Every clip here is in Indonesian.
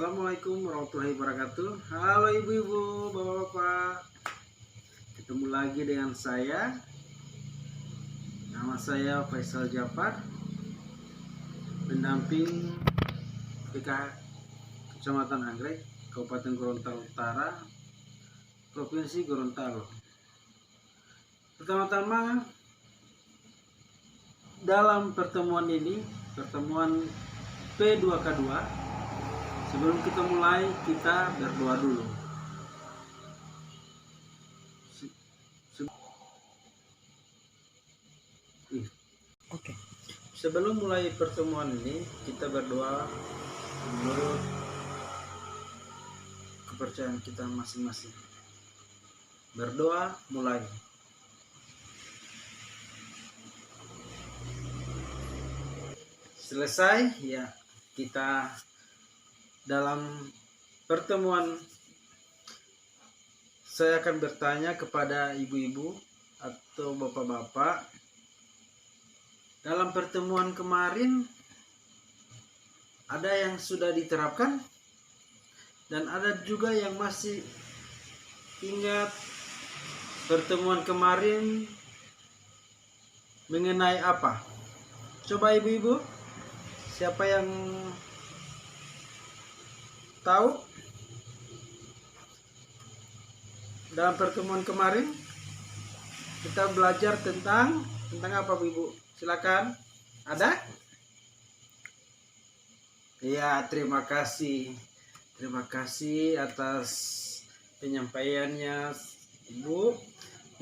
Assalamualaikum warahmatullahi wabarakatuh. Halo ibu-ibu, bapak-bapak. Ketemu lagi dengan saya. Nama saya Faisal Jafar, pendamping PK Kecamatan Anggrek, Kabupaten Gorontalo Utara, Provinsi Gorontalo. Pertama-tama, dalam pertemuan ini, pertemuan P2K2, sebelum kita mulai, kita berdoa dulu. Oke. Sebelum mulai pertemuan ini, kita berdoa menurut kepercayaan kita masing-masing. Berdoa mulai. Selesai, ya kita dalam pertemuan saya akan bertanya kepada ibu-ibu atau bapak-bapak. Dalam pertemuan kemarin ada yang sudah diterapkan dan ada juga yang masih ingat pertemuan kemarin mengenai apa. Coba ibu-ibu, siapa yang tahu dalam pertemuan kemarin kita belajar tentang apa Bu Ibu? Silakan. Ada? Ya, terima kasih. Terima kasih atas penyampaiannya Ibu.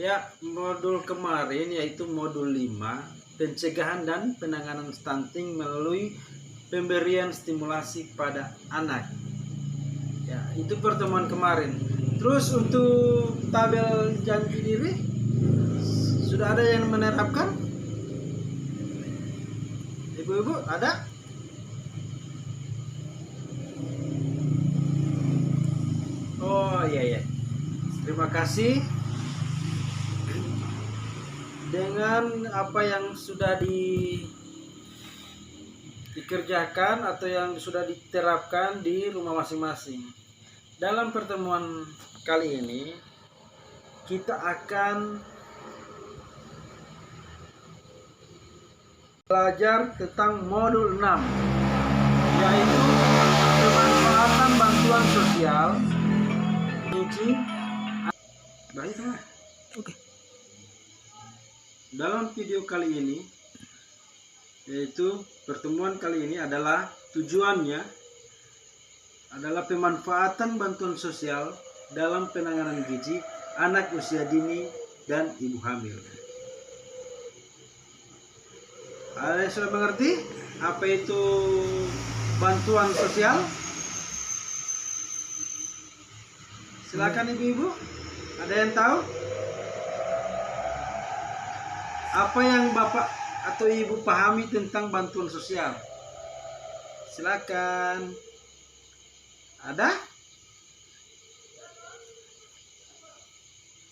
Ya, modul kemarin yaitu modul 5, pencegahan dan penanganan stunting melalui pemberian stimulasi pada anak. Ya, itu pertemuan kemarin. Terus untuk tabel janji diri sudah ada yang menerapkan? Ibu-ibu ada? Oh iya. Terima kasih. Dengan apa yang sudah dikerjakan atau yang sudah diterapkan di rumah masing-masing. Dalam pertemuan kali ini kita akan belajar tentang modul 6, yaitu pemanfaatan bantuan sosial gizi. Baik, Oke. Dalam video kali ini, yaitu pertemuan kali ini adalah tujuannya adalah pemanfaatan bantuan sosial dalam penanganan gizi anak usia dini dan ibu hamil. Ada yang sudah mengerti apa itu bantuan sosial? Silakan ibu-ibu. Ada yang tahu? Apa yang Bapak atau Ibu pahami tentang bantuan sosial? Silakan. Ada?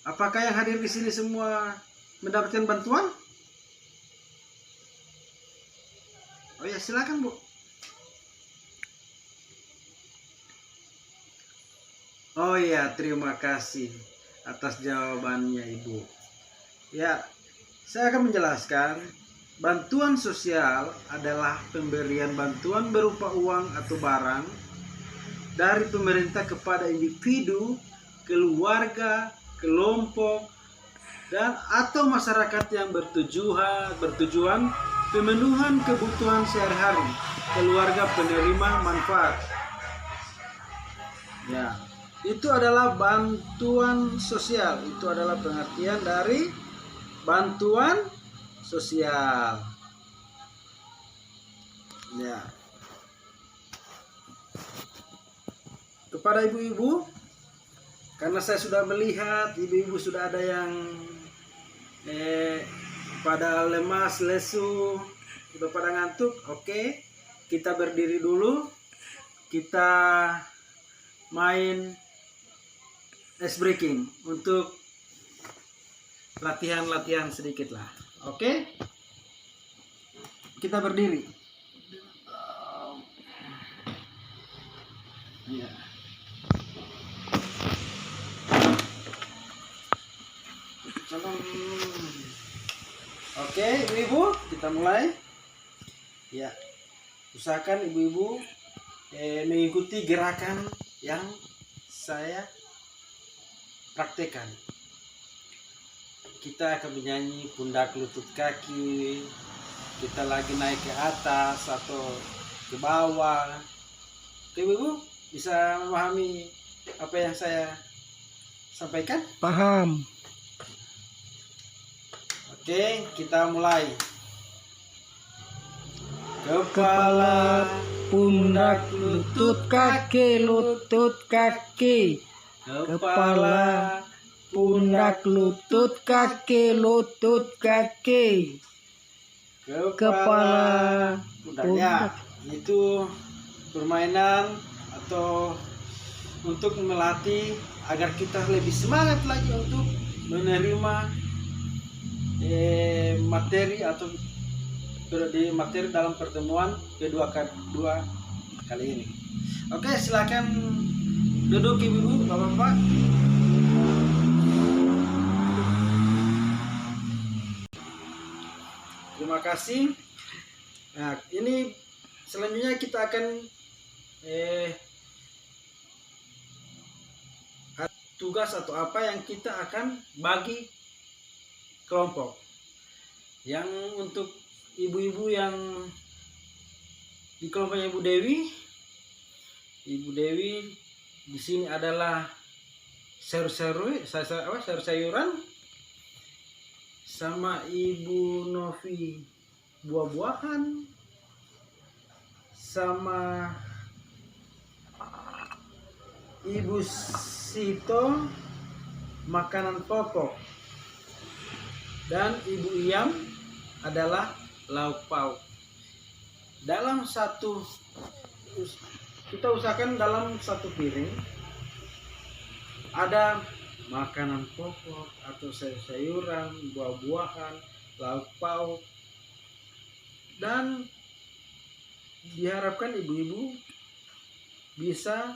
Apakah yang hadir di sini semua mendapatkan bantuan? Oh ya, silakan Bu. Oh ya, terima kasih atas jawabannya Ibu. Ya, saya akan menjelaskan. Bantuan sosial adalah pemberian bantuan berupa uang atau barang dari pemerintah kepada individu, keluarga, kelompok, dan atau masyarakat yang bertujuan pemenuhan kebutuhan sehari-hari keluarga penerima manfaat. Ya, itu adalah bantuan sosial. Itu adalah pengertian dari bantuan sosial. Ya. Kepada ibu-ibu, karena saya sudah melihat ibu-ibu sudah ada yang pada lemas, lesu, sudah pada ngantuk. Oke, kita berdiri dulu. Kita main ice breaking untuk latihan sedikit lah. Oke, kita berdiri. Ya. Oke, ibu-ibu, kita mulai. Ya, usahakan ibu-ibu mengikuti gerakan yang saya praktekkan. Kita akan menyanyi pundak, lutut, kaki. Kita lagi naik ke atas atau ke bawah. Oke, ibu-ibu, bisa memahami apa yang saya sampaikan? Paham. Oke, kita mulai. Kepala, pundak, lutut, kaki, lutut, kaki. Kepala, pundak, lutut, kaki, lutut, kaki. Kepala, pundak. Itu permainan atau untuk melatih agar kita lebih semangat lagi untuk menerima materi atau materi dalam pertemuan kedua kali ini. Oke, silakan duduk ibu-ibu, bapak-bapak. Terima kasih. Nah, ini selanjutnya kita akan tugas atau apa yang kita akan bagi kelompok. Yang untuk ibu-ibu yang di kelompoknya Ibu Dewi di sini adalah sayur-sayuran, sama Ibu Novi buah-buahan, sama Ibu Sito makanan pokok, dan Ibu Iyam adalah lauk pauk. Dalam satu, kita usahakan dalam satu piring ada makanan pokok atau sayur-sayuran, buah-buahan, lauk pauk, dan diharapkan ibu-ibu bisa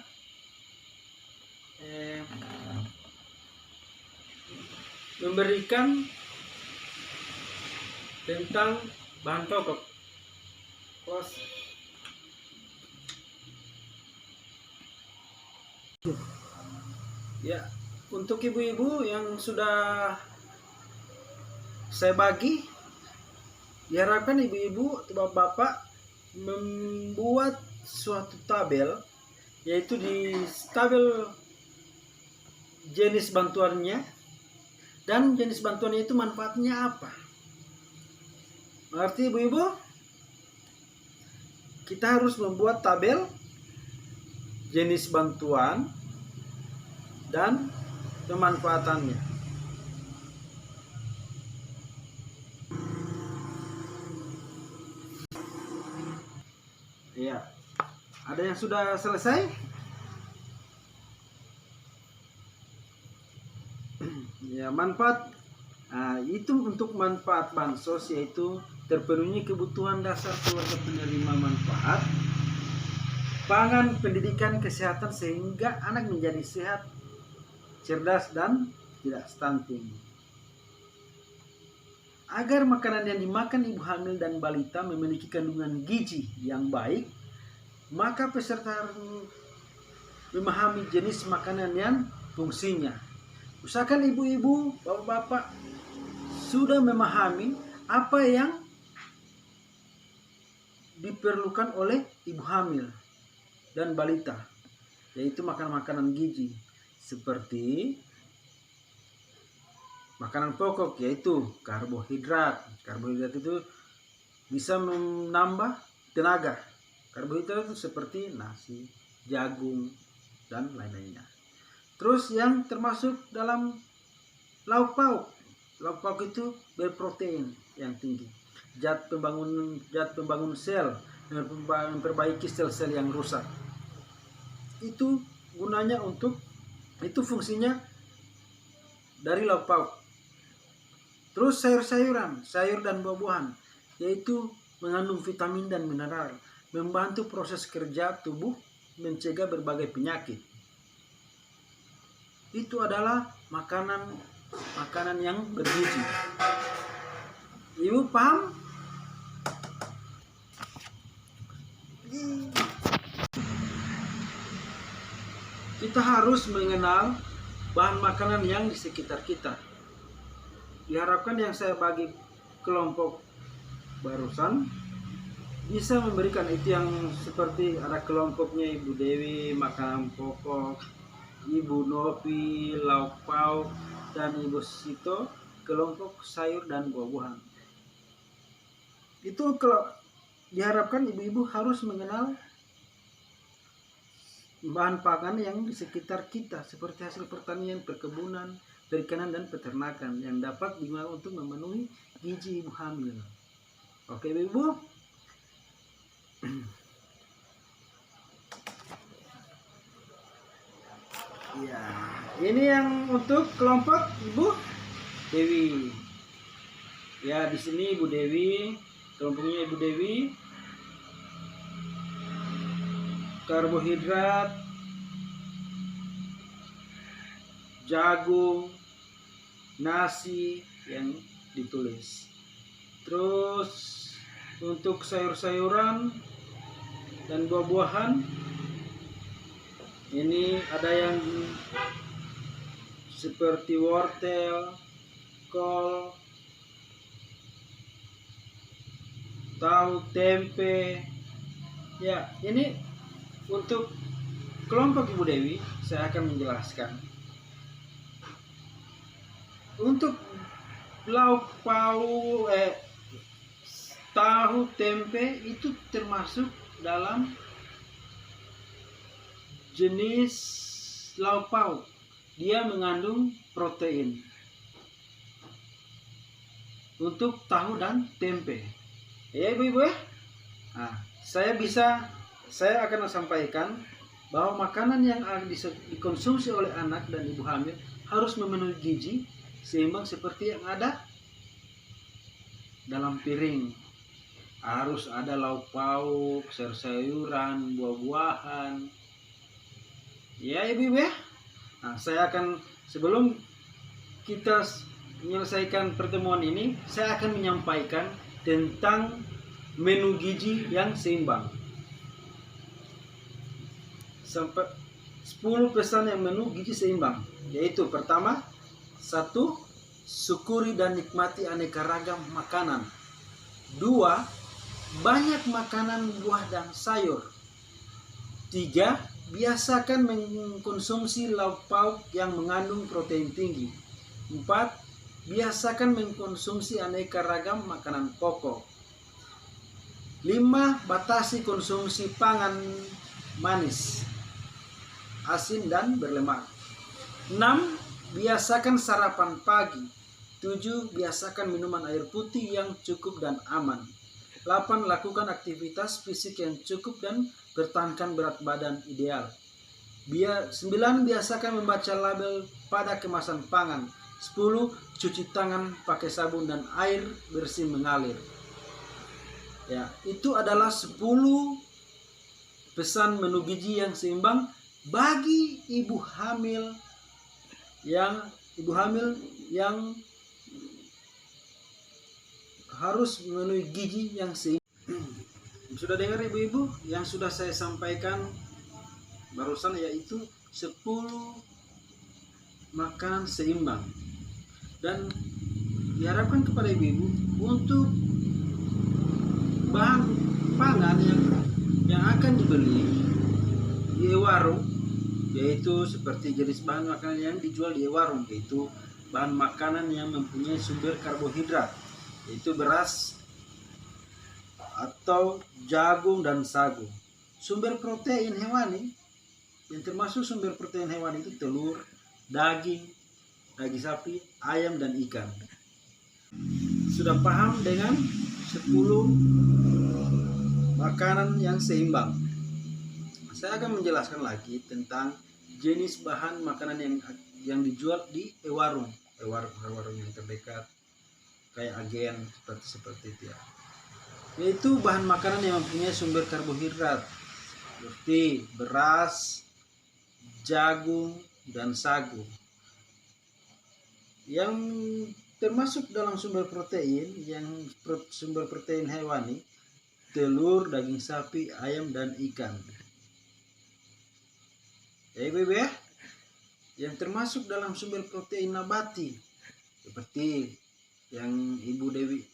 memberikan tentang bahan pokok. Ya, untuk ibu-ibu yang sudah saya bagi, diharapkan ibu-ibu atau bapak membuat suatu tabel, yaitu di tabel jenis bantuannya dan jenis bantuannya itu manfaatnya apa. Berarti ibu-ibu, kita harus membuat tabel jenis bantuan dan kemanfaatannya. Iya. Ada yang sudah selesai? Ya, manfaat. Nah, itu untuk manfaat bansos, yaitu terpenuhi kebutuhan dasar keluarga penerima manfaat, pangan, pendidikan, kesehatan sehingga anak menjadi sehat, cerdas, dan tidak stunting. Agar makanan yang dimakan ibu hamil dan balita memiliki kandungan gizi yang baik, maka peserta harus memahami jenis makanan yang fungsinya. Usahakan ibu-ibu, bapak-bapak sudah memahami apa yang diperlukan oleh ibu hamil dan balita, yaitu makanan-makanan gizi seperti makanan pokok, yaitu karbohidrat. Karbohidrat itu bisa menambah tenaga. Karbohidrat itu seperti nasi, jagung, dan lain-lainnya. Terus yang termasuk dalam lauk pauk. Lauk pauk itu berprotein yang tinggi. Zat pembangun sel, dan memperbaiki sel-sel yang rusak. Itu gunanya untuk, itu fungsinya dari lauk pauk. Terus sayur-sayuran, sayur dan buah-buahan, yaitu mengandung vitamin dan mineral, membantu proses kerja tubuh mencegah berbagai penyakit. Itu adalah makanan yang bergizi. Ibu paham? Kita harus mengenal bahan makanan yang di sekitar kita. Diharapkan yang saya bagi kelompok barusan bisa memberikan itu, yang seperti ada kelompoknya Ibu Dewi makanan pokok, Ibu Novi lauk pauk, dan Ibu Sito kelompok sayur dan buah-buahan. Itu kalau diharapkan ibu-ibu harus mengenal bahan pangan yang di sekitar kita seperti hasil pertanian, perkebunan, perikanan, dan peternakan yang dapat digunakan untuk memenuhi gizi ibu hamil. Oke ibu-ibu. Ya, ini yang untuk kelompok Ibu Dewi. Ya, di sini Ibu Dewi, kelompoknya Ibu Dewi. Karbohidrat, jagung, nasi yang ditulis. Terus untuk sayur-sayuran dan buah-buahan, ini ada yang seperti wortel, kol, tahu, tempe. Ya, ini untuk kelompok Ibu Dewi saya akan menjelaskan. Untuk lauk pauk, tahu, tempe itu termasuk dalam jenis lauk pauk. Dia mengandung protein. Untuk tahu dan tempe. Ya ibu-ibu ya. Nah, saya akan sampaikan bahwa makanan yang dikonsumsi oleh anak dan ibu hamil harus memenuhi gizi seimbang seperti yang ada dalam piring. Harus ada lauk pauk, sayur-sayuran, buah-buahan. Ya ibu-ibu ya. Nah, saya akan, sebelum kita menyelesaikan pertemuan ini, saya akan menyampaikan tentang menu gizi yang seimbang. Sampai 10 pesan yang menu gizi seimbang, yaitu pertama, 1. Syukuri dan nikmati aneka ragam makanan. 2. Banyak makanan buah dan sayur. 3. Biasakan mengkonsumsi lauk pauk yang mengandung protein tinggi. 4. Biasakan mengkonsumsi aneka ragam makanan pokok. 5. Batasi konsumsi pangan manis, asin, dan berlemak. 6. Biasakan sarapan pagi. 7. Biasakan minuman air putih yang cukup dan aman. 8. Lakukan aktivitas fisik yang cukup dan pertahankan berat badan ideal. 9. Biasakan membaca label pada kemasan pangan. 10. Cuci tangan pakai sabun dan air bersih mengalir. Ya, itu adalah 10 pesan menu gizi yang seimbang bagi ibu hamil yang harus memenuhi gizi yang seimbang. Sudah dengar ibu-ibu yang sudah saya sampaikan barusan, yaitu 10 makanan seimbang. Dan diharapkan kepada ibu-ibu untuk bahan pangan yang akan dibeli di warung, yaitu seperti jenis bahan makanan yang dijual di warung, yaitu bahan makanan yang mempunyai sumber karbohidrat, yaitu beras atau jagung dan sagu. Sumber protein hewani, yang termasuk sumber protein hewani itu telur, daging sapi, ayam, dan ikan. Sudah paham dengan 10 makanan yang seimbang? Saya akan menjelaskan lagi tentang jenis bahan makanan yang dijual di warung yang terdekat, kayak agen seperti itu ya. Yaitu bahan makanan yang mempunyai sumber karbohidrat seperti beras, jagung, dan sagu. Yang termasuk dalam sumber protein, sumber protein hewani, telur, daging sapi, ayam, dan ikan. Ya ibu ya, yang termasuk dalam sumber protein nabati, seperti yang Ibu Dewi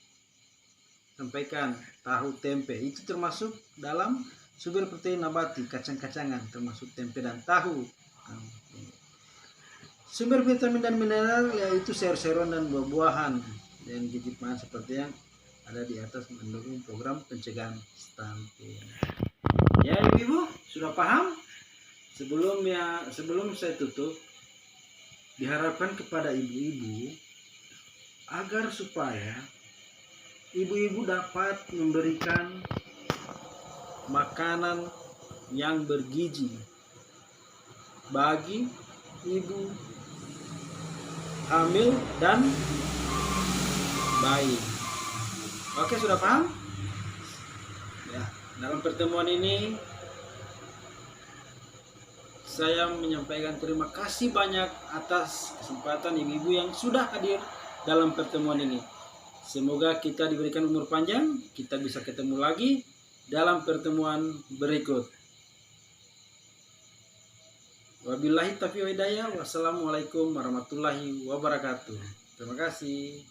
sampaikan, tahu, tempe, itu termasuk dalam sumber protein nabati. Kacang-kacangan termasuk tempe dan tahu. Sumber vitamin dan mineral yaitu sayur-sayuran dan buah-buahan dan gizi pangan seperti yang ada di atas mendukung program pencegahan stunting. Ya ibu-ibu sudah paham? Sebelum saya tutup, diharapkan kepada ibu-ibu agar supaya ibu-ibu dapat memberikan makanan yang bergizi bagi ibu hamil dan bayi. Oke, sudah paham? Ya, dalam pertemuan ini saya menyampaikan terima kasih banyak atas kesempatan ibu-ibu yang sudah hadir dalam pertemuan ini. Semoga kita diberikan umur panjang, kita bisa ketemu lagi dalam pertemuan berikut. Wabillahi taufiq wal hidayah. Wassalamualaikum warahmatullahi wabarakatuh. Terima kasih.